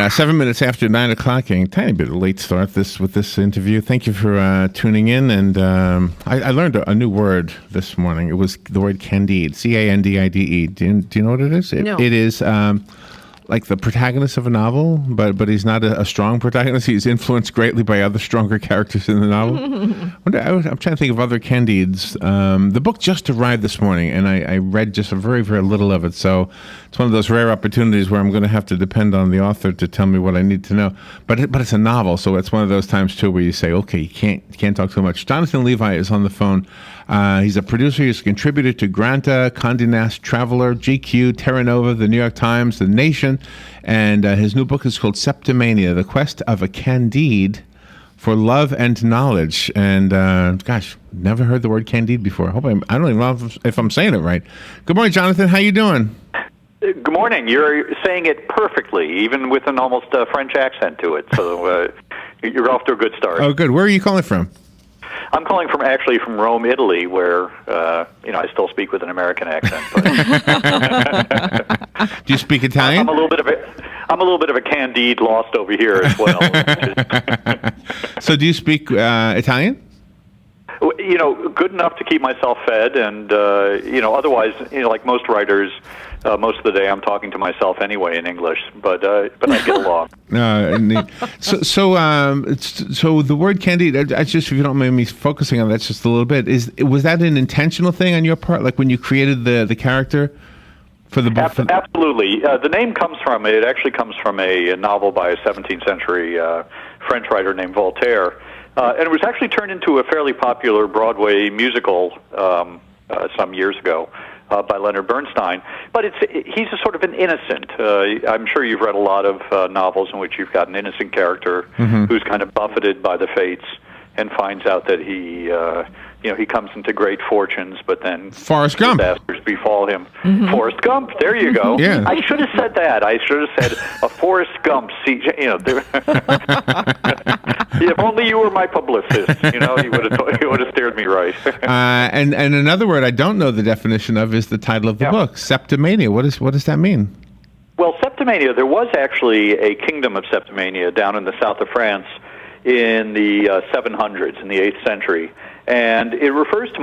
7 minutes after 9 o'clock, a tiny bit of a late start with this interview. Thank you for tuning in. And I learned a new word this morning. It was the word candide, Candide. Do you know what it is? No. It is like the protagonist of a novel, but he's not a strong protagonist. He's influenced greatly by other stronger characters in the novel. I'm trying to think of other Candides. The book just arrived this morning, and I read just a very, very little of it. So it's one of those rare opportunities where I'm going to have to depend on the author to tell me what I need to know. But it's a novel, so it's one of those times too where you say, okay, you can't talk too much. Jonathan Levi is on the phone. He's a producer. He's a contributor to Granta, Condé Nast Traveler, GQ, Terra Nova, The New York Times, The Nation, and his new book is called Septimania: The Quest of a Candide for Love and Knowledge. And gosh, never heard the word Candide before. I don't even know if I'm saying it right. Good morning, Jonathan. How you doing? Good morning. You're saying it perfectly, even with an almost French accent to it. So you're off to a good start. Oh, good. Where are you calling from? I'm calling from Rome, Italy, where I still speak with an American accent. But Do you speak Italian? I'm a little bit of a Candide lost over here as well. So do you speak Italian? Good enough to keep myself fed, and otherwise, like most writers, most of the day I'm talking to myself anyway in English, but I get along. So the word Candide, just if you don't mind me focusing on that just a little bit, was that an intentional thing on your part, like when you created the character for the book? Absolutely. The name comes from it actually comes from a novel by a 17th century French writer named Voltaire. And it was actually turned into a fairly popular Broadway musical some years ago by Leonard Bernstein. But he's a sort of an innocent. I'm sure you've read a lot of novels in which you've got an innocent character who's kind of buffeted by the fates and finds out that he comes into great fortunes, but then Forrest Gump. Disasters befall him. Forrest Gump, there you go. Yeah. I should have said that. I should have said a Forrest Gump. If only you were my publicist, you would have steered me right. And another word I don't know the definition of is the title of the book, Septimania. What does that mean? Well, Septimania, there was actually a kingdom of Septimania down in the south of France in the 700s, in the 8th century. And it refers to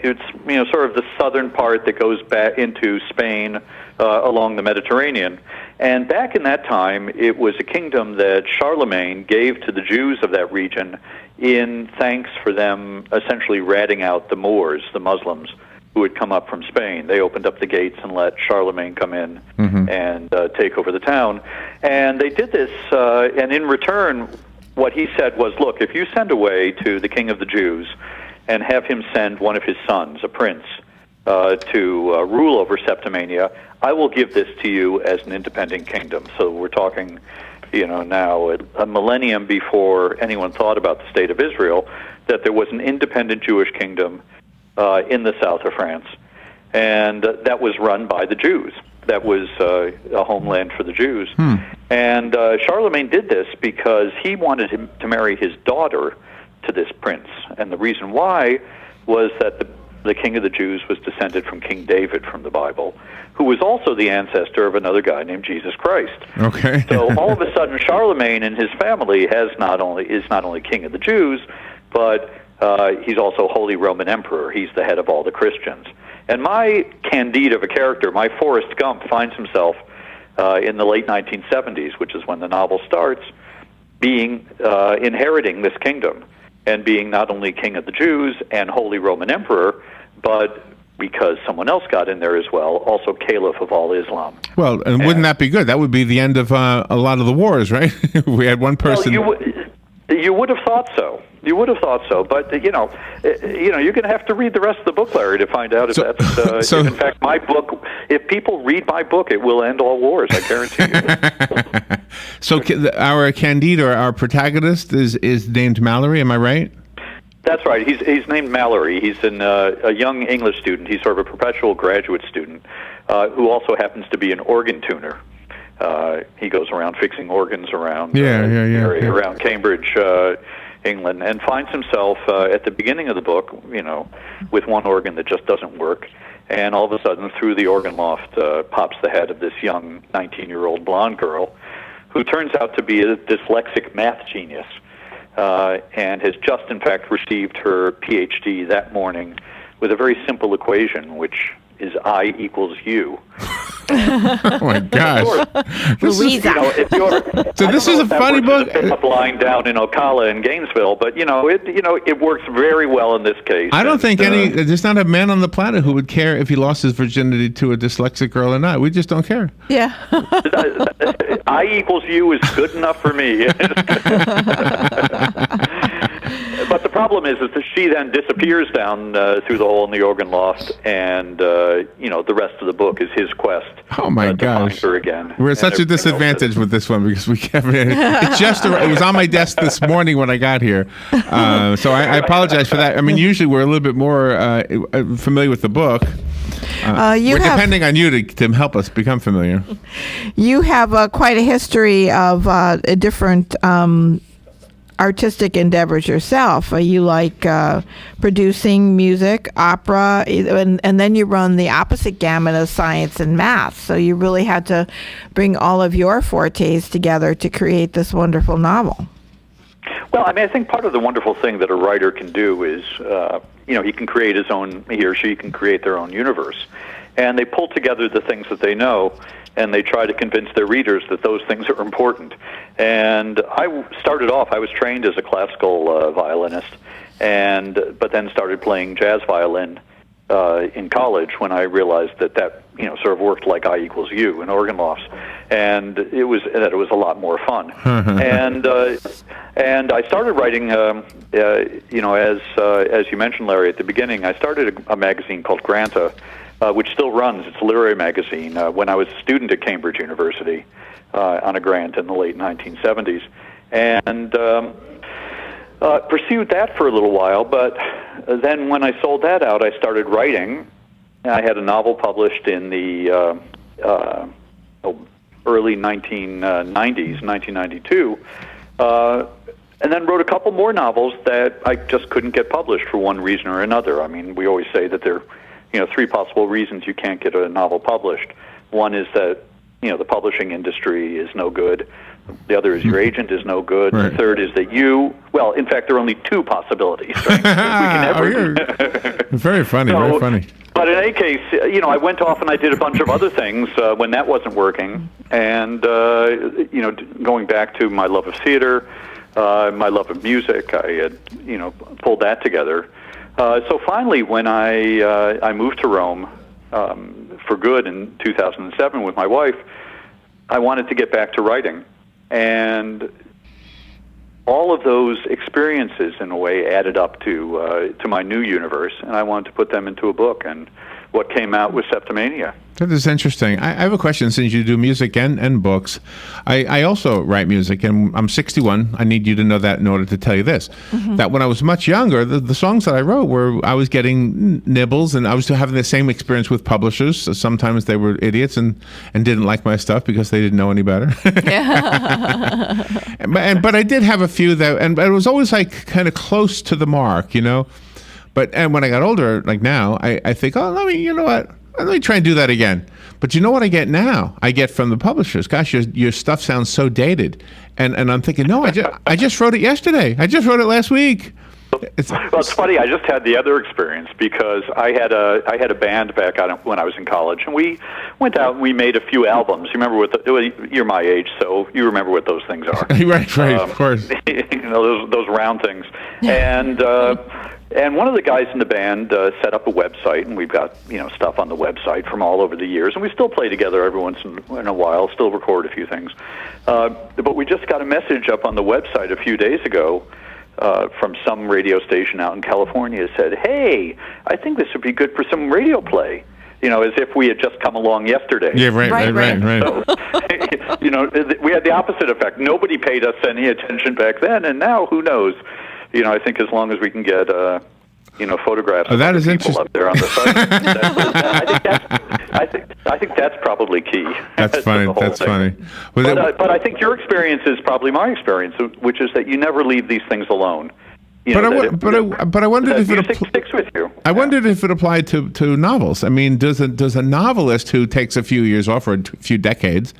it's sort of the southern part that goes back into Spain along the Mediterranean. And back in that time, it was a kingdom that Charlemagne gave to the Jews of that region in thanks for them essentially ratting out the Moors, the Muslims, who had come up from Spain. They opened up the gates and let Charlemagne come in and take over the town. And they did this, and in return, what he said was, look, if you send away to the king of the Jews and have him send one of his sons, a prince, to rule over Septimania, I will give this to you as an independent kingdom. So we're talking, now a millennium before anyone thought about the state of Israel, that there was an independent Jewish kingdom in the south of France, and that was run by the Jews. That was a homeland for the Jews. And Charlemagne did this because he wanted him to marry his daughter to this prince. And the reason why was that the king of the Jews was descended from King David from the Bible, who was also the ancestor of another guy named Jesus Christ. Okay. So all of a sudden, Charlemagne and his family is not only king of the Jews, but he's also Holy Roman Emperor. He's the head of all the Christians. And my Candide of a character, my Forrest Gump, finds himself in the late 1970s, which is when the novel starts, inheriting this kingdom and being not only king of the Jews and Holy Roman Emperor, but because someone else got in there as well, also Caliph of all Islam. Well, and wouldn't that be good? That would be the end of a lot of the wars, right? We had one person. Well, you would have thought so. You would have thought so, but you're going to have to read the rest of the book, Larry, to find out if that's. In fact, my book. If people read my book, it will end all wars. I guarantee you. So our Candide, or our protagonist, is named Mallory. Am I right? That's right. He's named Mallory. He's a young English student. He's sort of a perpetual graduate student who also happens to be an organ tuner. He goes around fixing organs around around Cambridge, England, and finds himself at the beginning of the book, with one organ that just doesn't work. And all of a sudden, through the organ loft pops the head of this young 19-year-old blonde girl who turns out to be a dyslexic math genius, and has just, in fact, received her PhD that morning with a very simple equation, which is I equals U. Oh my gosh! Louisa. So this is a funny book. Up lying down in Ocala in Gainesville, but it works very well in this case. I don't think there's not a man on the planet who would care if he lost his virginity to a dyslexic girl or not. We just don't care. Yeah. I equals U is good enough for me. But the problem is that she then disappears down through the hole in the organ loft, and the rest of the book is his quest. Oh my to gosh! find her again. We're at such a disadvantage with this one because we haven't. It was on my desk this morning when I got here, so I apologize for that. I mean, usually we're a little bit more familiar with the book. We're depending on you to help us become familiar. You have quite a history of different artistic endeavors yourself. You like producing music, opera, and then you run the opposite gamut of science and math. So you really had to bring all of your fortes together to create this wonderful novel. Well, I mean, I think part of the wonderful thing that a writer can do is, he can create he or she can create their own universe. And they pull together the things that they know, and they try to convince their readers that those things are important. And I was trained as a classical violinist, but then started playing jazz violin in college when I realized that sort of worked like I equals U in organ lofts, and it was a lot more fun. and I started writing, as you mentioned, Larry, at the beginning. I started a magazine called Granta, which still runs. It's a literary magazine. When I was a student at Cambridge University on a grant in the late 1970s, and pursued that for a little while. But then when I sold that out, I started writing. I had a novel published in the early 1990s, 1992, and then wrote a couple more novels that I just couldn't get published for one reason or another. I mean, we always say that there are three possible reasons you can't get a novel published. One is that the publishing industry is no good. The other is your agent is no good. Right. The third is that in fact, there are only two possibilities. Right? Very funny, very funny. But in any case, I went off and I did a bunch of other things when that wasn't working. And, going back to my love of theater, my love of music, I had, pulled that together. So finally, when I moved to Rome for good in 2007 with my wife, I wanted to get back to writing. And all of those experiences, in a way, added up to my new universe, and I wanted to put them into a book. And what came out was Septimania. That is interesting. I have a question. Since you do music and books, I also write music, and I'm 61. I need you to know that in order to tell you this. Mm-hmm. That when I was much younger, the songs that I wrote I was getting nibbles, and I was having the same experience with publishers. So sometimes they were idiots and didn't like my stuff because they didn't know any better. But I did have a few and it was always like kind of close to the mark, But when I got older, like now, I think, you know what? Let me try and do that again. But you know what I get now? I get from the publishers, gosh, your stuff sounds so dated. And I'm thinking, no, I just wrote it yesterday. I just wrote it last week. It's funny. I just had the other experience because I had a band back when I was in college, and we went out and we made a few albums. You remember you're my age, so you remember what those things are. Right, of course. Those round things. And one of the guys in the band set up a website, and we've got stuff on the website from all over the years, and we still play together every once in a while, still record a few things. But we just got a message up on the website a few days ago from some radio station out in California. Said, "Hey, I think this would be good for some radio play." As if we had just come along yesterday. Yeah, right. So, we had the opposite effect. Nobody paid us any attention back then, and now who knows? I think as long as we can get, photographs of that is people up there on the site, I think that's probably key. That's funny. That's funny. But I think your experience is probably my experience, which is that you never leave these things alone. But I wondered if it sticks with you. I wondered if it applied to novels. I mean, does a novelist who takes a few years off or a few decades,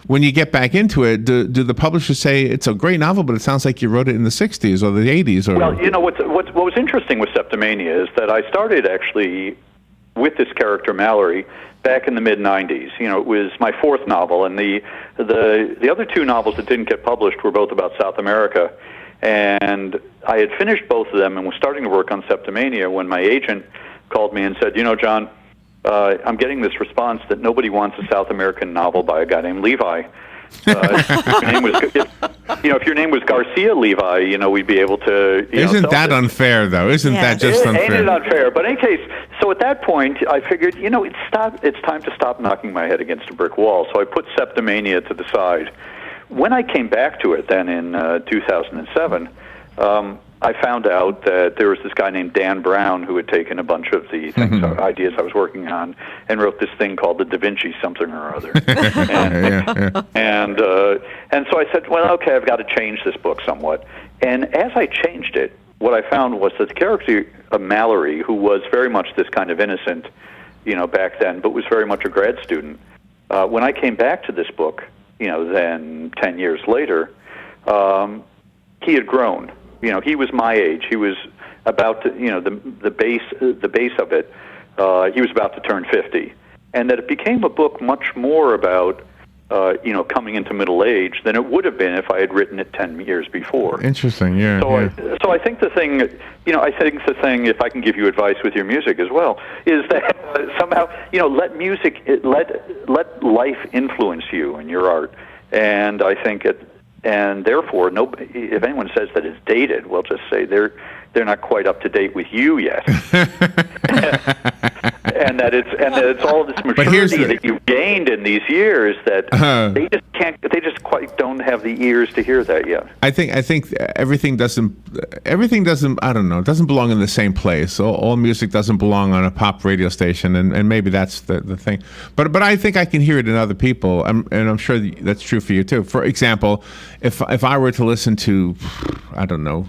when you get back into it, do the publishers say it's a great novel, but it sounds like you wrote it in the 60s or the 80s? Or... Well, what was interesting with Septimania is that I started actually with this character Mallory back in the mid-'90s. It was my fourth novel, and the other two novels that didn't get published were both about South America. And I had finished both of them and was starting to work on Septimania when my agent called me and said, John, I'm getting this response that nobody wants a South American novel by a guy named Levi. If your name was Garcia Levi, we'd be able to. Isn't that unfair, though? Isn't that just unfair? Ain't it unfair? But in any case, so at that point, I figured, it's time to stop knocking my head against a brick wall. So I put Septimania to the side. When I came back to it then in 2007, I found out that there was this guy named Dan Brown who had taken a bunch of the things, ideas I was working on, and wrote this thing called the Da Vinci something or other. And so I said, well, okay, I've got to change this book somewhat. And as I changed it, what I found was that the character of Mallory, who was very much this kind of innocent, back then, but was very much a grad student, when I came back to this book, then 10 years later, he had grown. He was my age. He was about to, the base of it. He was about to turn 50, and that it became a book much more about, coming into middle age than it would have been if I had written it 10 years before. Interesting, yeah. So I think the thing, if I can give you advice with your music as well, is that somehow, let life influence you and your art, and I think and therefore, if anyone says that it's dated, well, just say they're not quite up to date with you yet, and that it's all this maturity that you've gained in these years that they just quite don't have the ears to hear that yet. I think everything doesn't I don't know, it doesn't belong in the same place. All music doesn't belong on a pop radio station, and maybe that's the thing. But I think I can hear it in other people, and I'm sure that's true for you too. For example, if I were to listen to, I don't know,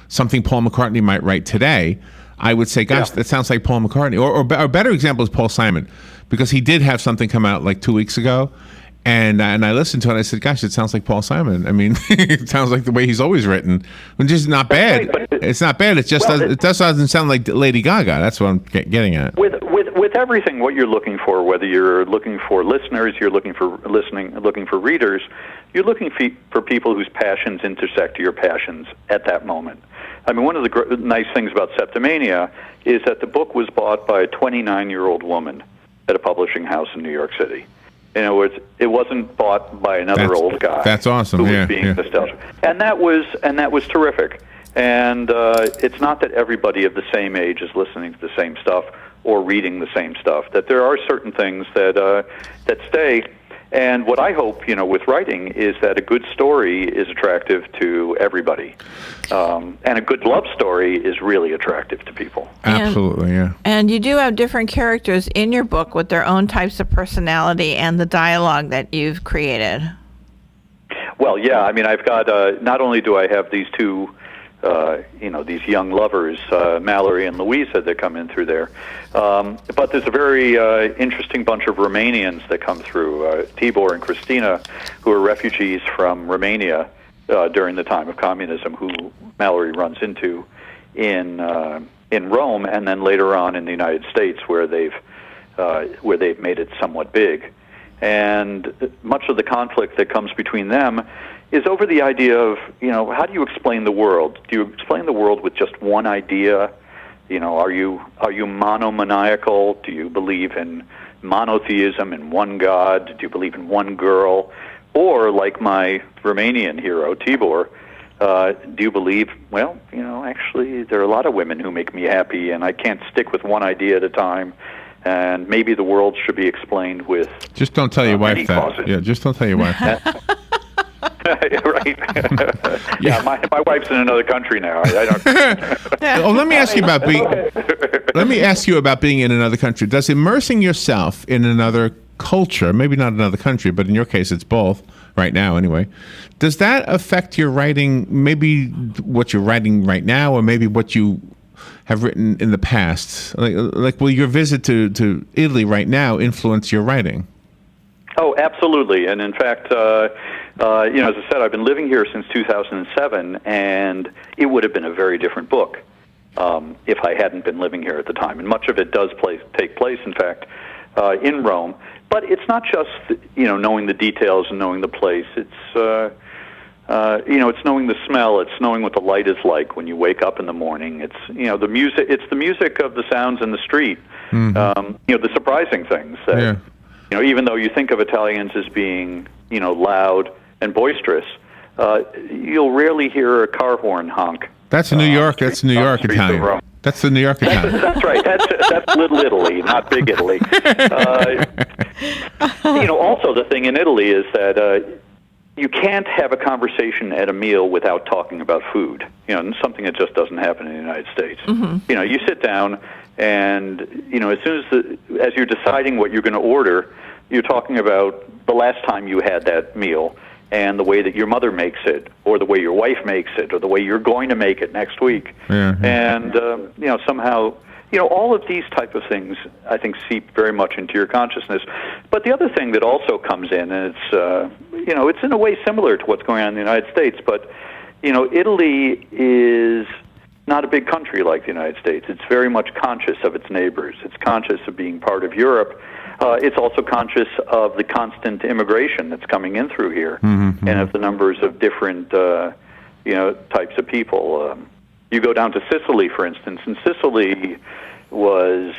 something Paul McCartney might write today, I would say, gosh, that sounds like Paul McCartney. Or a better example is Paul Simon, because he did have something come out like 2 weeks ago, and I listened to it and I said, gosh, it sounds like Paul Simon. I mean, it sounds like the way he's always written, which is not bad. It's not bad. It just doesn't sound like Lady Gaga. That's what I'm getting at. With everything, what you're looking for, whether you're looking for listeners, you're looking for looking for readers, you're looking for people whose passions intersect your passions at that moment. I mean, one of the nice things about Septimania is that the book was bought by a 29-year-old woman at a publishing house in New York City. In other words, it wasn't bought by another old guy. That's awesome. Who was being nostalgic, and that was terrific. And it's not that everybody of the same age is listening to the same stuff or reading the same stuff. That there are certain things that stay. And what I hope, with writing, is that a good story is attractive to everybody, and a good love story is really attractive to people. Absolutely, yeah. And you do have different characters in your book with their own types of personality and the dialogue that you've created. Well, yeah. I mean, I've got not only do I have these two. These young lovers, Mallory and Louisa, that come in through there. But there's a very interesting bunch of Romanians that come through, Tibor and Christina, who are refugees from Romania during the time of communism, who Mallory runs into in Rome, and then later on in the United States, where they've made it somewhat big. And much of the conflict that comes between them is over the idea of, how do you explain the world? Do you explain the world with just one idea? Are you monomaniacal? Do you believe in monotheism and one God? Do you believe in one girl? Or, like my Romanian hero, Tibor, do you believe, actually there are a lot of women who make me happy, and I can't stick with one idea at a time, and maybe the world should be explained with Just don't tell your wife that. Causes. Yeah, just don't tell your wife that. Right. Yeah, my wife's in another country now. I don't. Let me ask you about being. Let me ask you about being in another country. Does immersing yourself in another culture, maybe not another country, but in your case, it's both right now, anyway. Does that affect your writing? Maybe what you're writing right now, or maybe what you have written in the past? Like will your visit to Italy right now influence your writing? Oh, absolutely. And in fact, as I said, I've been living here since 2007, and it would have been a very different book if I hadn't been living here at the time. And much of it does take place, in fact, in Rome. But it's not just knowing the details and knowing the place. It's it's knowing the smell. It's knowing what the light is like when you wake up in the morning. It's the music. It's the music of the sounds in the street. Mm-hmm. The surprising things that. Yeah. Even though you think of Italians as being, loud and boisterous, you'll rarely hear a car horn honk. That's New York. That's New York Italian. That's the New York Italian. That's right. That's Little Italy, not Big Italy. Also the thing in Italy is that you can't have a conversation at a meal without talking about food. And something that just doesn't happen in the United States. Mm-hmm. You sit down. And as soon as you're deciding what you're going to order, you're talking about the last time you had that meal and the way that your mother makes it, or the way your wife makes it, or the way you're going to make it next week. Mm-hmm. And somehow, all of these type of things, I think, seep very much into your consciousness. But the other thing that also comes in, and it's in a way similar to what's going on in the United States, but Italy is not a big country like the United States. It's very much conscious of its neighbors. It's conscious of being part of Europe. It's also conscious of the constant immigration that's coming in through here, mm-hmm. and of the numbers of different, types of people. You go down to Sicily, for instance, and Sicily was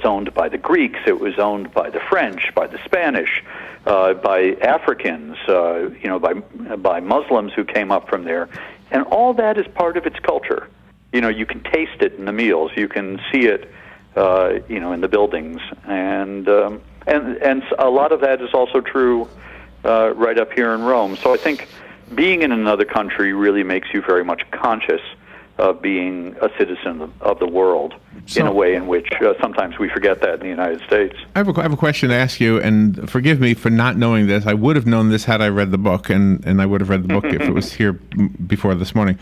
owned by the Greeks. It was owned by the French, by the Spanish, by Africans, by Muslims who came up from there. And all that is part of its culture. You can taste it in the meals. You can see it, in the buildings, and a lot of that is also true right up here in Rome. So I think being in another country really makes you very much conscious of being a citizen of the world in a way in which sometimes we forget that in the United States. I have a question to ask you, and forgive me for not knowing this. I would have known this had I read the book, and I would have read the book if it was here before this morning.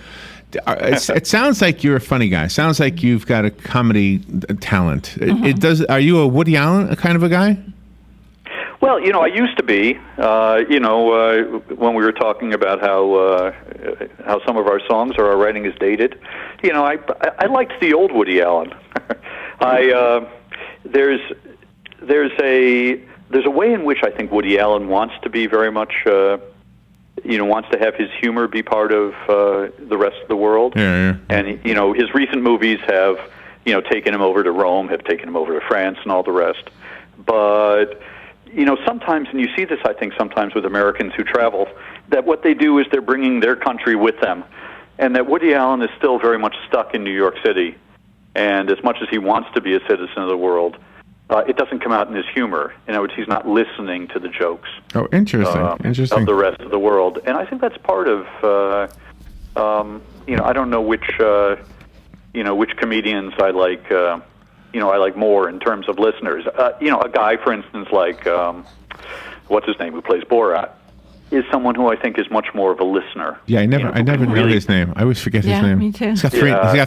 It sounds like you're a funny guy. It sounds like you've got a comedy talent. Mm-hmm. Are you a Woody Allen kind of a guy? Well, I used to be. When we were talking about how some of our songs or our writing is dated, I liked the old Woody Allen. There's a way in which I think Woody Allen wants to be very much, wants to have his humor be part of the rest of the world. Yeah. And his recent movies have, taken him over to Rome, have taken him over to France, and all the rest. But sometimes, and you see this, I think, sometimes with Americans who travel, that what they do is they're bringing their country with them, and that Woody Allen is still very much stuck in New York City. And as much as he wants to be a citizen of the world, it doesn't come out in his humor. He's not listening to the jokes. Oh, interesting. Of the rest of the world. And I think that's part of, I don't know which comedians I like. I like more in terms of listeners. A guy, for instance, like what's his name, who plays Borat, is someone who I think is much more of a listener. Yeah, I never know his name. I always forget his name. Me too. He's got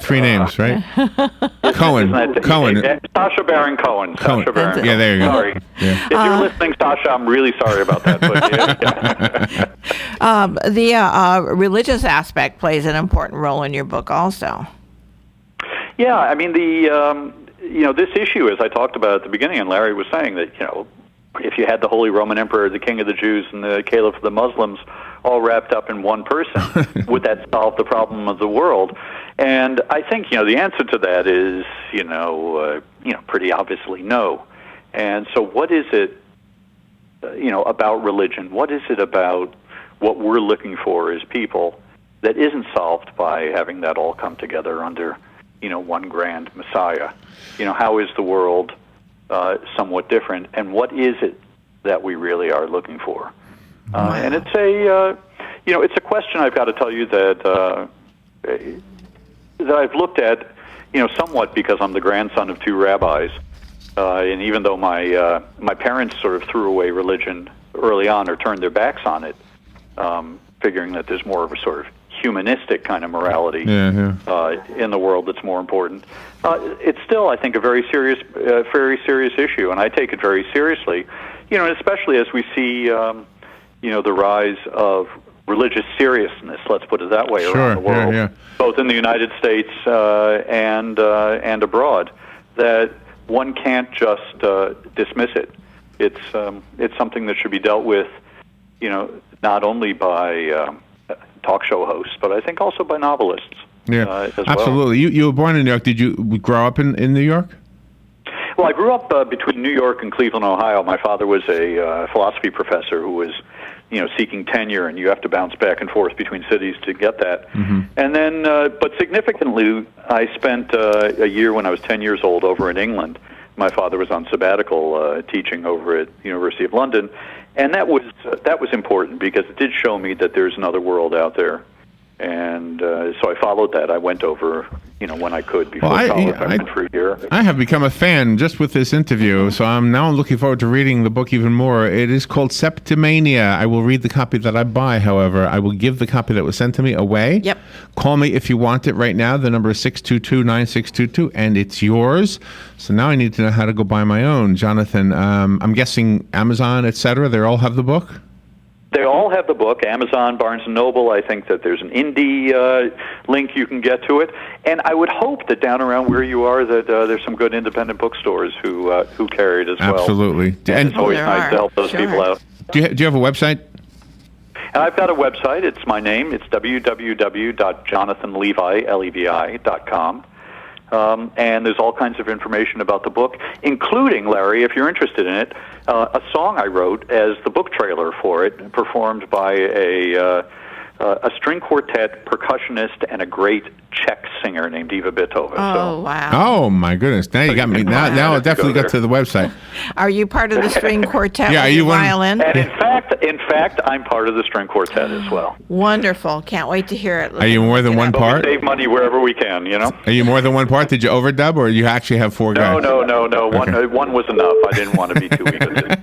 three names, right? Cohen. Sacha Baron Cohen. Sacha Baron. Yeah, there you go. Sorry. Yeah. If you're listening, Sasha, I'm really sorry about that. But the religious aspect plays an important role in your book, also. Yeah, I mean this issue, as I talked about at the beginning, and Larry was saying that if you had the Holy Roman Emperor, the King of the Jews, and the Caliph of the Muslims all wrapped up in one person, would that solve the problem of the world? And I think the answer to that is pretty obviously no. And so, what is it about religion? What is it about what we're looking for as people that isn't solved by having that all come together under one grand Messiah? How is the world somewhat different, and what is it that we really are looking for? And it's a question I've got to tell you that I've looked at, somewhat because I'm the grandson of two rabbis, and even though my parents sort of threw away religion early on or turned their backs on it, figuring that there's more of a sort of humanistic kind of morality Yeah. in the world that's more important. It's still, I think, a very serious issue, and I take it very seriously. You know, and especially as we see, the rise of religious seriousness. Let's put it that way around the world, both in the United States and abroad. That one can't just dismiss it. It's something that should be dealt with, not only by talk show hosts, but I think also by novelists. Yeah, as absolutely. Well. You were born in New York. Did you grow up in New York? Well, I grew up between New York and Cleveland, Ohio. My father was a philosophy professor who was, seeking tenure, and you have to bounce back and forth between cities to get that. Mm-hmm. And then, but significantly, I spent a year when I was 10 years old over in England. My father was on sabbatical teaching over at the University of London, and that was important because it did show me that there's another world out there. And so I followed that. I went over, when I could before college. I went for a year. I have become a fan just with this interview, so I'm now looking forward to reading the book even more. It is called Septimania. I will read the copy that I buy, however. I will give the copy that was sent to me away. Yep. Call me if you want it right now. The number is 622-9622, and it's yours. So now I need to know how to go buy my own. Jonathan, I'm guessing Amazon, etc., they all have the book? They all have the book, Amazon, Barnes & Noble. I think that there's an indie link you can get to it. And I would hope that down around where you are that there's some good independent bookstores who carry it as well. Absolutely. And it's always nice to help those people out. Do you have a website? And I've got a website. It's my name. It's www.jonathanlevi.com. And there's all kinds of information about the book, including, Larry, if you're interested in it, a song I wrote as the book trailer for it, performed by a string quartet percussionist and a great Czech singer named Eva Bitova. Oh, wow. Oh, my goodness. Now you got me. Now I'll definitely get to the website. Are you part of the string quartet with are you your violin? And in fact, I'm part of the string quartet as well. Wonderful. Can't wait to hear it. Are you more than one part? We save money wherever we can, Are you more than one part? Did you overdub, or you actually have four guys? No. Okay. One was enough. I didn't want to be too egotistic.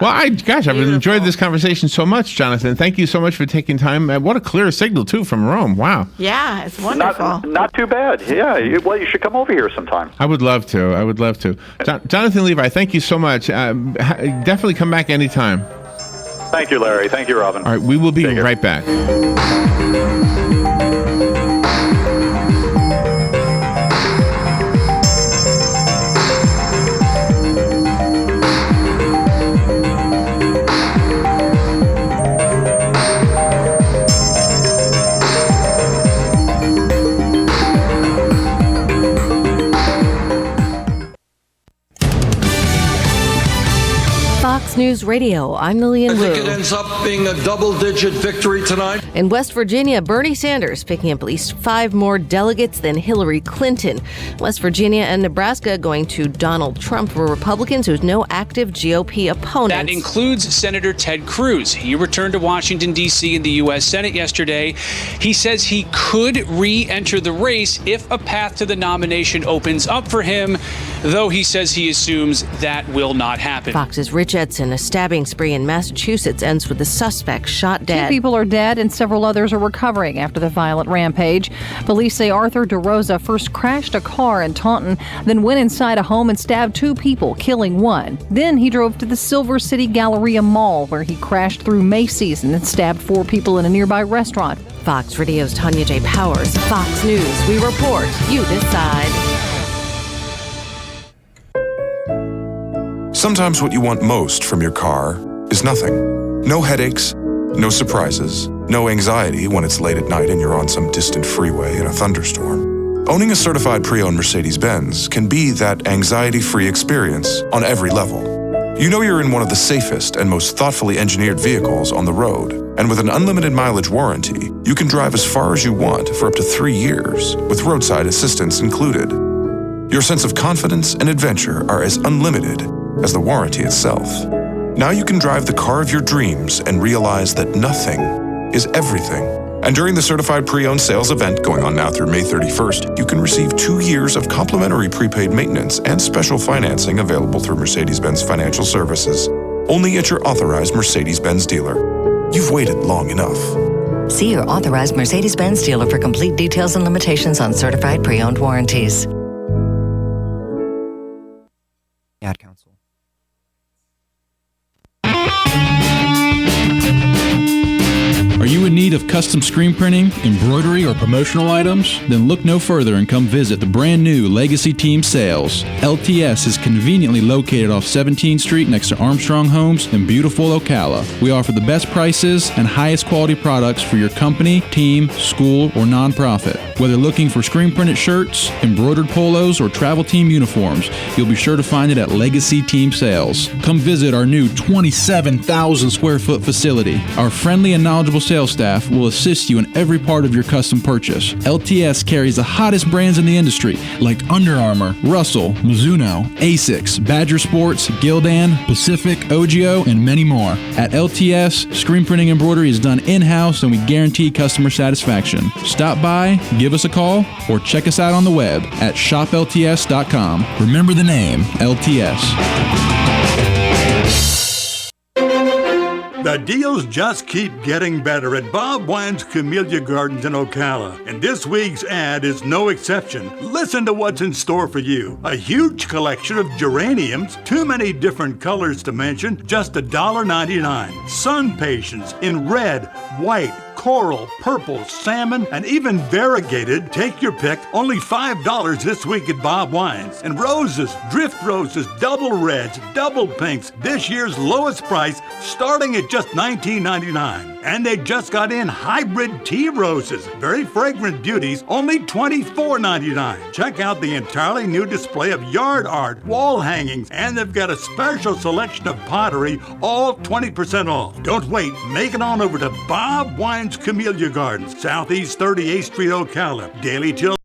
Well, I've enjoyed this conversation so much, Jonathan. Thank you so much for taking time. What a clear signal, too, from Rome. Wow. Yeah, it's wonderful. Not too bad. Yeah. You should come over here sometime. I would love to. Jonathan Levi, thank you so much. Definitely come back anytime. Thank you, Larry. Thank you, Robin. All right, we will be right back. Fox News Radio, I'm Lillian Wu. I think it ends up being a double-digit victory tonight. In West Virginia, Bernie Sanders picking up at least 5 more delegates than Hillary Clinton. West Virginia and Nebraska going to Donald Trump for Republicans who have no active GOP opponents. That includes Senator Ted Cruz. He returned to Washington, D.C. in the U.S. Senate yesterday. He says he could re-enter the race if a path to the nomination opens up for him, though he says he assumes that will not happen. Fox's Rich Edson, a stabbing spree in Massachusetts ends with the suspect shot dead. 2 people are dead and several others are recovering after the violent rampage. Police say Arthur DeRosa first crashed a car in Taunton, then went inside a home and stabbed 2 people, killing 1. Then he drove to the Silver City Galleria Mall, where he crashed through Macy's and then stabbed 4 people in a nearby restaurant. Fox Radio's Tanya J. Powers. Fox News. We report. You decide. Sometimes what you want most from your car is nothing. No headaches, no surprises, no anxiety when it's late at night and you're on some distant freeway in a thunderstorm. Owning a certified pre-owned Mercedes-Benz can be that anxiety-free experience on every level. You know you're in one of the safest and most thoughtfully engineered vehicles on the road, and with an unlimited mileage warranty, you can drive as far as you want for up to 3 years, with roadside assistance included. Your sense of confidence and adventure are as unlimited as the warranty itself. Now you can drive the car of your dreams and realize that nothing is everything. And during the Certified Pre-Owned Sales event going on now through May 31st, you can receive 2 years of complimentary prepaid maintenance and special financing available through Mercedes-Benz Financial Services. Only at your authorized Mercedes-Benz dealer. You've waited long enough. See your authorized Mercedes-Benz dealer for complete details and limitations on certified pre-owned warranties. Ad Council. Are you in need of custom screen printing, embroidery, or promotional items? Then look no further and come visit the brand new Legacy Team Sales. LTS is conveniently located off 17th Street next to Armstrong Homes in beautiful Ocala. We offer the best prices and highest quality products for your company, team, school, or nonprofit. Whether looking for screen printed shirts, embroidered polos, or travel team uniforms, you'll be sure to find it at Legacy Team Sales. Come visit our new 27,000 square foot facility. Our friendly and knowledgeable sales staff will assist you in every part of your custom purchase. LTS carries the hottest brands in the industry like Under Armour, Russell, Mizuno, Asics, Badger Sports, Gildan, Pacific, Ogio, and many more. At LTS, screen printing embroidery is done in-house and we guarantee customer satisfaction. Stop by, give us a call, or check us out on the web at shoplts.com. Remember the name, LTS. The deals just keep getting better at Bob Wine's Camellia Gardens in Ocala, and this week's ad is no exception. Listen to what's in store for you. A huge collection of geraniums, too many different colors to mention, just $1.99. Sun patience in red, white, coral, purple, salmon, and even variegated. Take your pick. Only $5 this week at Bob Wine's. And roses, drift roses, double reds, double pinks. This year's lowest price, starting at just $19.99. And they just got in hybrid tea roses. Very fragrant beauties, only $24.99. Check out the entirely new display of yard art, wall hangings, and they've got a special selection of pottery, all 20% off. Don't wait. Make it on over to Bob Wine's Camellia Gardens, Southeast 38th Street, Ocala. Daily till